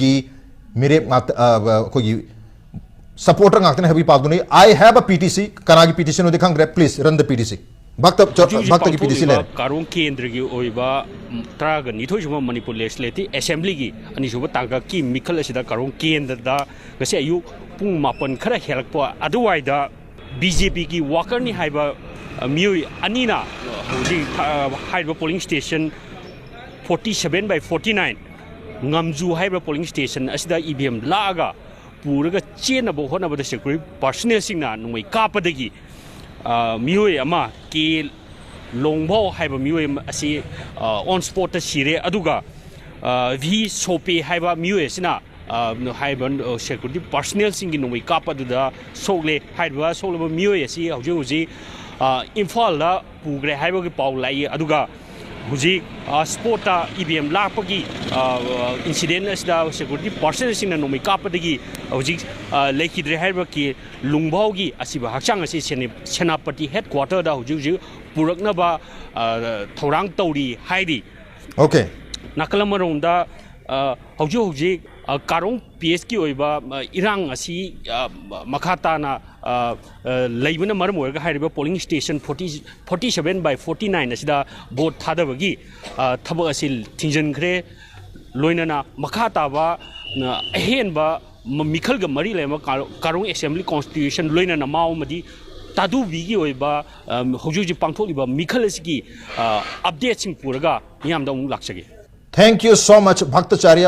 की मेरे कोई supporter ngakten habi pagduni I have a PTC kanagi PTC no dekhang grab please run the PTC bhakta ki PTC le Karong kendra gi oiba traga ni thoi juma Manipur legislative assembly gi ani suba tangka ki mikhal asida Karong kendra da gase ayu pung mapan khara helakpa aduwai da BJP ki worker ni haiba miui anina hoji haiba polling station 47/49 ngamju haiba polling station asida EVM laaga पूरा chain होना security personal नोई कापदगी मियोय अमा के लोंगभो HYBE मियोय असी on spot सिरे अदुगा we सोपे HYBE मियोय सिना HYBE security personal सिंगी नोई कापदुदा सोगले हाइब सोलब मियोय असी हौजे हौजे इम्फाल दा पुग्रे हाइब के पाउ लाई अदुगा हुजी स्पोर्ट EVM लापगी इंसिडेंट असदा सिक्योरिटी पर्सन सिंग नोमी कापदगी हुजी लेखिद्रे हाइब की लुंगभावगी असिबा हचांग असि सेनापति हेडक्वार्टर दा हुजी हुजी पुरकनबा थौरांग तौरी हाइदी ओके नाकलमरोंदा हुजी हुजी Karong PS की ओइबा इरांग असि मखाताना लेबना मरम ओरगा हाइबा पोलिंग स्टेशन 47/49 असिदा बोट थादबगी थबक असि थिंजनख्रे लोइनना मखाताबा अहेनबा मिखलगा मरी लेमा Karong असेंबली कॉन्स्टिट्यूशन लोइनना मावमदी तादु बिगी ओइबा हुजुजि पांथोलिबा मिखल असि की अपडेट सिंग पुरगा यामदा उंग लाक्सगे थैंक यू सो मच भक्तचार्य